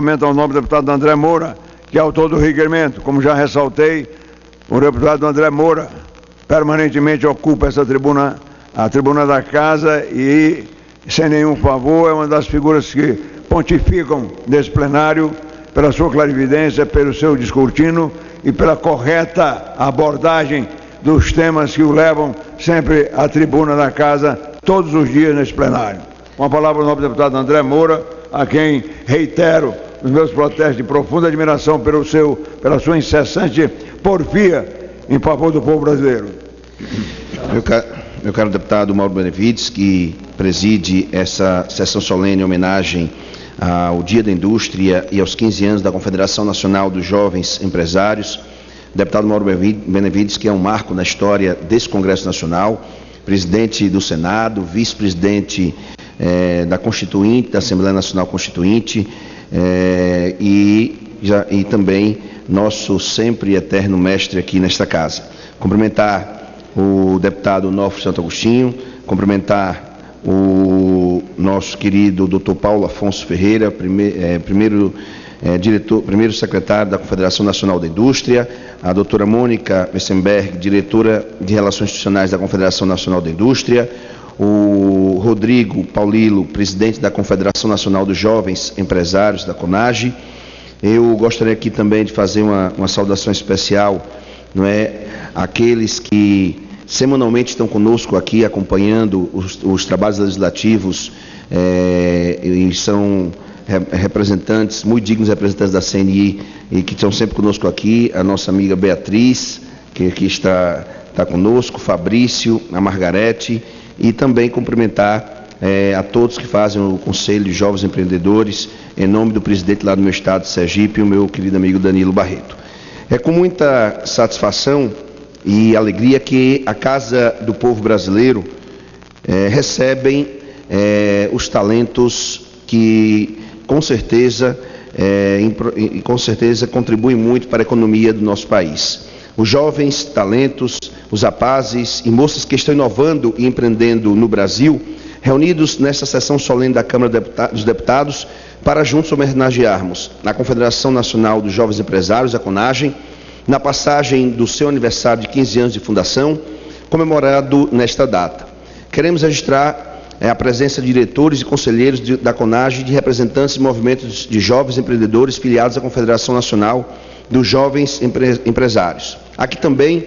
Ao nome do deputado André Moura, que é autor do requerimento. Como já ressaltei, o deputado André Moura permanentemente ocupa essa tribuna, a tribuna da casa, e sem nenhum favor é uma das figuras que pontificam nesse plenário pela sua clarividência, pelo seu descortino e pela correta abordagem dos temas que o levam sempre à tribuna da casa todos os dias nesse plenário. Com a palavra o nome do deputado André Moura, a quem reitero os meus protestos de profunda admiração pela sua incessante porfia em favor do povo brasileiro. Meu caro deputado Mauro Benevides, que preside essa sessão solene em homenagem ao Dia da Indústria e aos 15 anos da Confederação Nacional dos Jovens Empresários. Deputado Mauro Benevides, que é um marco na história desse Congresso Nacional, presidente do Senado, vice-presidente da Constituinte, da Assembleia Nacional Constituinte, e também nosso sempre eterno mestre aqui nesta casa. Cumprimentar o deputado Onofre Santo Agostinho, cumprimentar o nosso querido Dr. Paulo Afonso Ferreira, primeiro secretário da Confederação Nacional da Indústria, a doutora Mônica Messenberg, diretora de Relações Institucionais da Confederação Nacional da Indústria, o Rodrigo Paulilo, presidente da Confederação Nacional dos Jovens Empresários, da CONAGE. Eu gostaria aqui também de fazer uma saudação especial, àqueles que semanalmente estão conosco aqui acompanhando os trabalhos legislativos e são representantes, muito dignos representantes da CNI e que estão sempre conosco aqui, a nossa amiga Beatriz, que aqui está conosco, Fabrício, a Margarete, e também cumprimentar a todos que fazem o Conselho de Jovens Empreendedores, em nome do presidente lá do meu estado de Sergipe, o meu querido amigo Danilo Barreto. É com muita satisfação e alegria que a Casa do Povo Brasileiro recebem os talentos que com certeza contribuem muito para a economia do nosso país. Os jovens talentos, os rapazes e moças que estão inovando e empreendendo no Brasil, reunidos nesta sessão solene da Câmara dos Deputados, para juntos homenagearmos na Confederação Nacional dos Jovens Empresários, a CONAGE, na passagem do seu aniversário de 15 anos de fundação, comemorado nesta data. Queremos registrar a presença de diretores e conselheiros da CONAGE e de representantes de movimentos de jovens empreendedores filiados à Confederação Nacional dos Jovens Empresários. Aqui também,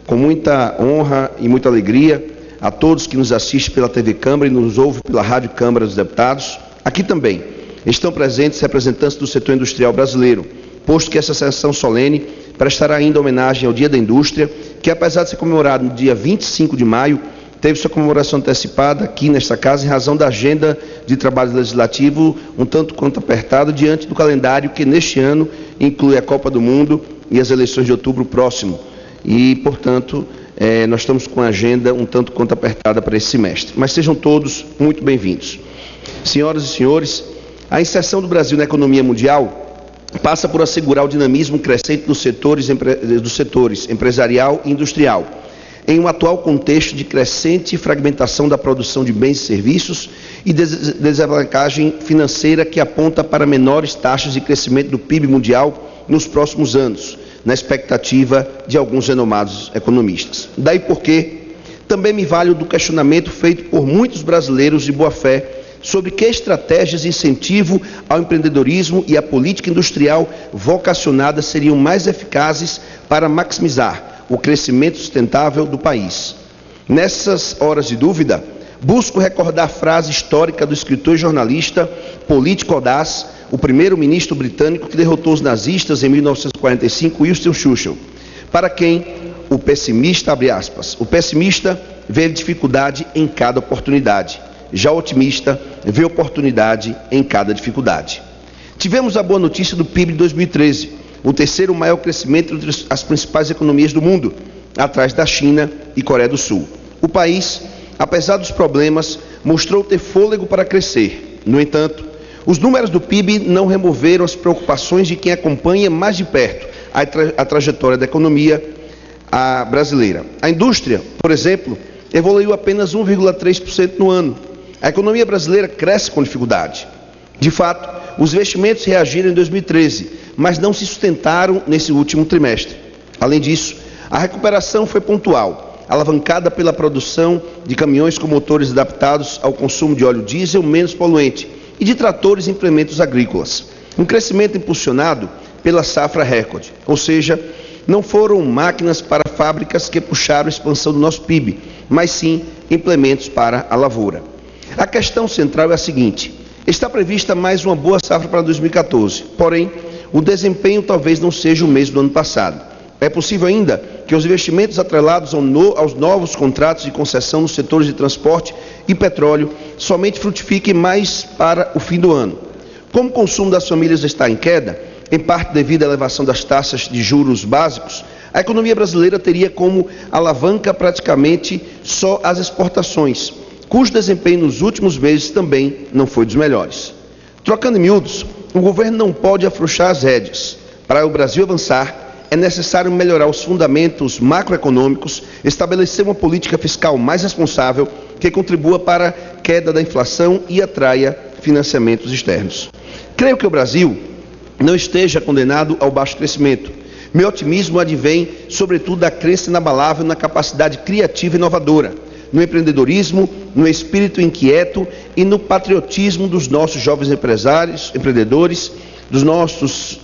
com muita honra e muita alegria, a todos que nos assistem pela TV Câmara e nos ouvem pela Rádio Câmara dos Deputados, aqui também estão presentes representantes do setor industrial brasileiro, posto que essa sessão solene prestará ainda homenagem ao Dia da Indústria, que apesar de ser comemorado no dia 25 de maio, teve sua comemoração antecipada aqui nesta casa em razão da agenda de trabalho legislativo um tanto quanto apertada diante do calendário que neste ano inclui a Copa do Mundo e as eleições de outubro próximo. E, portanto, nós estamos com a agenda um tanto quanto apertada para esse semestre. Mas sejam todos muito bem-vindos. Senhoras e senhores, a inserção do Brasil na economia mundial passa por assegurar o dinamismo crescente dos setores empresarial e industrial, em um atual contexto de crescente fragmentação da produção de bens e serviços e desalavancagem financeira que aponta para menores taxas de crescimento do PIB mundial nos próximos anos, na expectativa de alguns renomados economistas. Daí porque também me valho do questionamento feito por muitos brasileiros de boa-fé sobre que estratégias de incentivo ao empreendedorismo e a política industrial vocacionada seriam mais eficazes para maximizar o crescimento sustentável do país. Nessas horas de dúvida, busco recordar a frase histórica do escritor e jornalista político audaz, o primeiro-ministro britânico que derrotou os nazistas em 1945, Winston Churchill, para quem o pessimista, abre aspas, o pessimista vê dificuldade em cada oportunidade, já o otimista vê oportunidade em cada dificuldade. Tivemos a boa notícia do PIB de 2013, o terceiro maior crescimento entre as principais economias do mundo, atrás da China e Coreia do Sul. O país, apesar dos problemas, mostrou ter fôlego para crescer. No entanto, os números do PIB não removeram as preocupações de quem acompanha mais de perto a trajetória da economia brasileira. A indústria, por exemplo, evoluiu apenas 1,3% no ano. A economia brasileira cresce com dificuldade. De fato, os investimentos reagiram em 2013, mas não se sustentaram nesse último trimestre. Além disso, a recuperação foi pontual, alavancada pela produção de caminhões com motores adaptados ao consumo de óleo diesel menos poluente e de tratores e implementos agrícolas. Um crescimento impulsionado pela safra recorde, ou seja, não foram máquinas para fábricas que puxaram a expansão do nosso PIB, mas sim implementos para a lavoura. A questão central é a seguinte: está prevista mais uma boa safra para 2014, porém, o desempenho talvez não seja o mesmo do ano passado. É possível ainda que os investimentos atrelados aos novos contratos de concessão nos setores de transporte e petróleo somente frutifiquem mais para o fim do ano. Como o consumo das famílias está em queda, em parte devido à elevação das taxas de juros básicos, a economia brasileira teria como alavanca praticamente só as exportações, cujo desempenho nos últimos meses também não foi dos melhores. Trocando em miúdos, o governo não pode afrouxar as rédeas. Para o Brasil avançar, é necessário melhorar os fundamentos macroeconômicos, estabelecer uma política fiscal mais responsável que contribua para a queda da inflação e atraia financiamentos externos. Creio que o Brasil não esteja condenado ao baixo crescimento. Meu otimismo advém, sobretudo, da crença inabalável na capacidade criativa e inovadora, no empreendedorismo, no espírito inquieto e no patriotismo dos nossos jovens empreendedores, dos nossos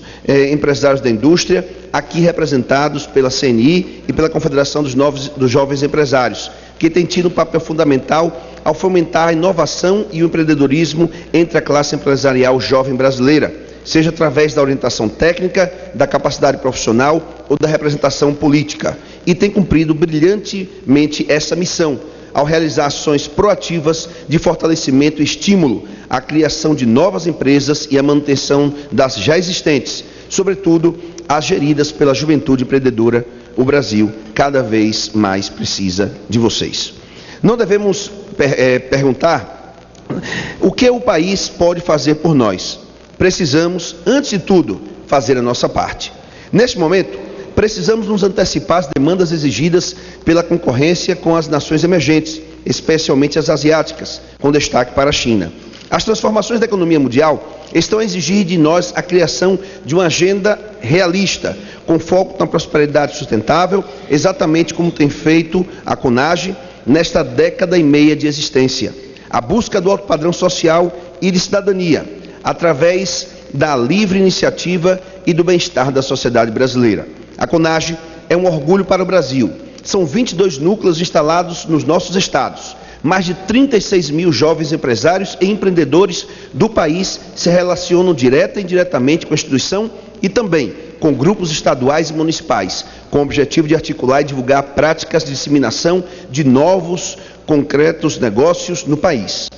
empresários da indústria, aqui representados pela CNI e pela Confederação dos Jovens Empresários, que tem tido um papel fundamental ao fomentar a inovação e o empreendedorismo entre a classe empresarial jovem brasileira, seja através da orientação técnica, da capacidade profissional ou da representação política, e tem cumprido brilhantemente essa missão, ao realizar ações proativas de fortalecimento e estímulo à criação de novas empresas e à manutenção das já existentes, sobretudo as geridas pela juventude empreendedora. O Brasil cada vez mais precisa de vocês. Não devemos perguntar o que o país pode fazer por nós. Precisamos, antes de tudo, fazer a nossa parte. Neste momento, precisamos nos antecipar às demandas exigidas pela concorrência com as nações emergentes, especialmente as asiáticas, com destaque para a China. As transformações da economia mundial estão a exigir de nós a criação de uma agenda realista, com foco na prosperidade sustentável, exatamente como tem feito a CONAGE nesta década e meia de existência. A busca do alto padrão social e de cidadania, através da livre iniciativa e do bem-estar da sociedade brasileira. A CONAGE é um orgulho para o Brasil. São 22 núcleos instalados nos nossos estados. Mais de 36 mil jovens empresários e empreendedores do país se relacionam direta e indiretamente com a instituição e também com grupos estaduais e municipais, com o objetivo de articular e divulgar práticas de disseminação de novos, concretos negócios no país.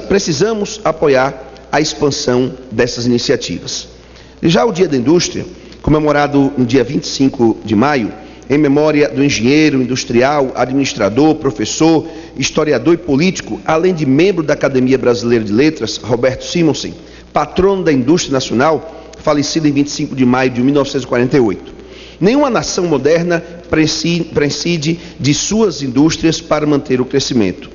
Precisamos apoiar a expansão dessas iniciativas. Já o Dia da Indústria, comemorado no dia 25 de maio, em memória do engenheiro, industrial, administrador, professor, historiador e político, além de membro da Academia Brasileira de Letras, Roberto Simonsen, patrono da indústria nacional, falecido em 25 de maio de 1948. Nenhuma nação moderna prescinde de suas indústrias para manter o crescimento.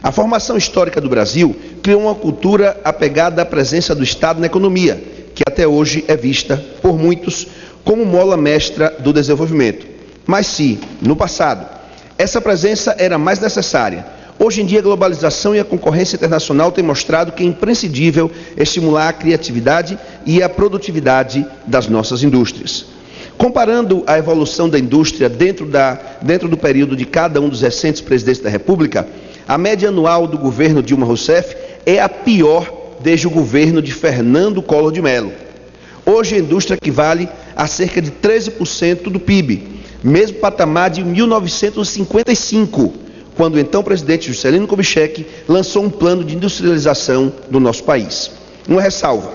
A formação histórica do Brasil criou uma cultura apegada à presença do Estado na economia, que até hoje é vista por muitos como mola mestra do desenvolvimento. Mas se, no passado, essa presença era mais necessária, hoje em dia a globalização e a concorrência internacional têm mostrado que é imprescindível estimular a criatividade e a produtividade das nossas indústrias. Comparando a evolução da indústria dentro do período de cada um dos recentes presidentes da República, a média anual do governo Dilma Rousseff é a pior desde o governo de Fernando Collor de Mello. Hoje a indústria equivale a cerca de 13% do PIB, mesmo patamar de 1955, quando o então presidente Juscelino Kubitschek lançou um plano de industrialização do nosso país. Uma ressalva: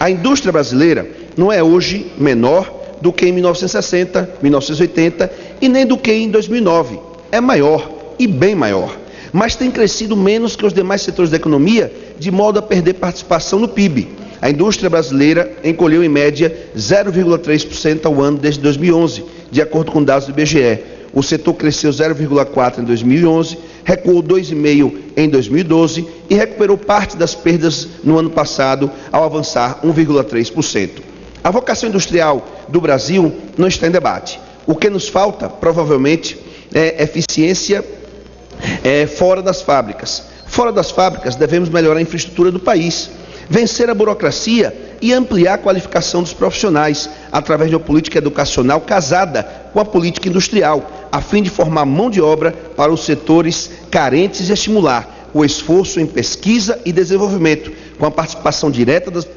a indústria brasileira não é hoje menor do que em 1960, 1980 e nem do que em 2009. É maior e bem maior, mas tem crescido menos que os demais setores da economia, de modo a perder participação no PIB. A indústria brasileira encolheu em média 0,3% ao ano desde 2011, de acordo com dados do IBGE, O setor cresceu 0,4% em 2011, recuou 2,5% em 2012 e recuperou parte das perdas no ano passado, ao avançar 1,3%. A vocação industrial do Brasil não está em debate. O que nos falta, provavelmente, é eficiência fora das fábricas. Fora das fábricas, devemos melhorar a infraestrutura do país, vencer a burocracia e ampliar a qualificação dos profissionais através de uma política educacional casada com a política industrial, a fim de formar mão de obra para os setores carentes e estimular o esforço em pesquisa e desenvolvimento, com a participação direta das...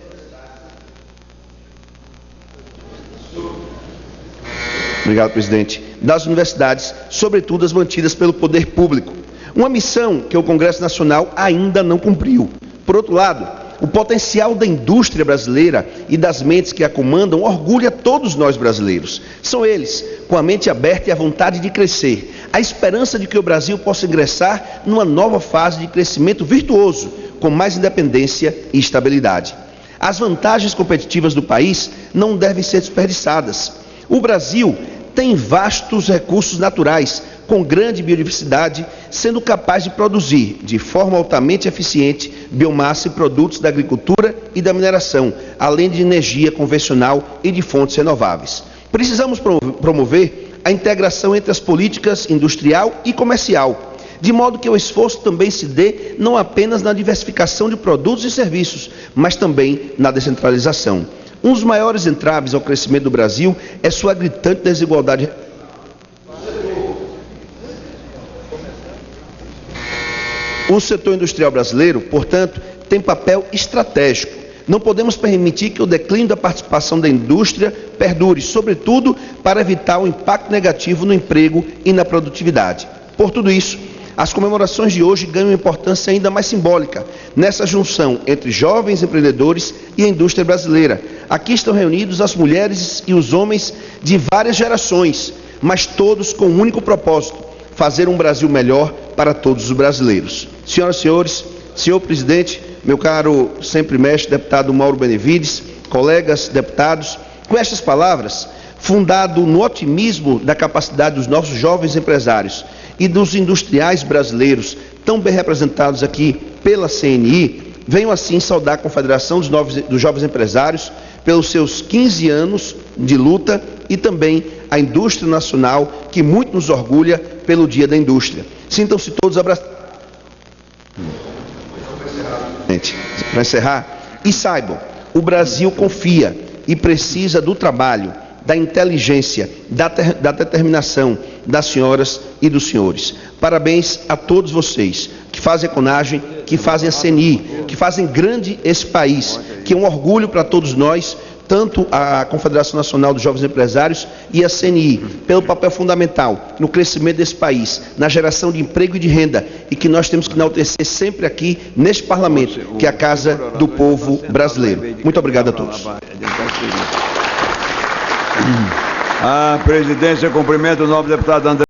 Obrigado, presidente. Das universidades, sobretudo as mantidas pelo poder público. Uma missão que o Congresso Nacional ainda não cumpriu. Por outro lado, o potencial da indústria brasileira e das mentes que a comandam orgulha todos nós brasileiros. São eles, com a mente aberta e a vontade de crescer, a esperança de que o Brasil possa ingressar numa nova fase de crescimento virtuoso, com mais independência e estabilidade. As vantagens competitivas do país não devem ser desperdiçadas. O Brasil tem vastos recursos naturais, com grande biodiversidade, sendo capaz de produzir, de forma altamente eficiente, biomassa e produtos da agricultura e da mineração, além de energia convencional e de fontes renováveis. Precisamos promover a integração entre as políticas industrial e comercial, de modo que o esforço também se dê não apenas na diversificação de produtos e serviços, mas também na descentralização. Um dos maiores entraves ao crescimento do Brasil é sua gritante desigualdade. O setor industrial brasileiro, portanto, tem papel estratégico. Não podemos permitir que o declínio da participação da indústria perdure, sobretudo para evitar o impacto negativo no emprego e na produtividade. Por tudo isso, as comemorações de hoje ganham uma importância ainda mais simbólica nessa junção entre jovens empreendedores e a indústria brasileira. Aqui estão reunidos as mulheres e os homens de várias gerações, mas todos com um único propósito: fazer um Brasil melhor para todos os brasileiros. Senhoras e senhores, senhor presidente, meu caro sempre mestre, deputado Mauro Benevides, colegas deputados, com estas palavras, fundado no otimismo da capacidade dos nossos jovens empresários e dos industriais brasileiros, tão bem representados aqui pela CNI, venho assim saudar a Confederação dos Jovens Empresários pelos seus 15 anos de luta e também a indústria nacional, que muito nos orgulha pelo Dia da Indústria. Sintam-se todos abraçados. Para encerrar, e saibam, o Brasil confia e precisa do trabalho, da inteligência, da determinação das senhoras e dos senhores. Parabéns a todos vocês que fazem a CONAGE, que fazem a CNI, que fazem grande esse país, que é um orgulho para todos nós, tanto a Confederação Nacional dos Jovens Empresários e a CNI, pelo papel fundamental no crescimento desse país, na geração de emprego e de renda, e que nós temos que enaltecer sempre aqui, neste Parlamento, que é a casa do povo brasileiro. Muito obrigado a todos. A presidência cumprimenta o nobre deputado André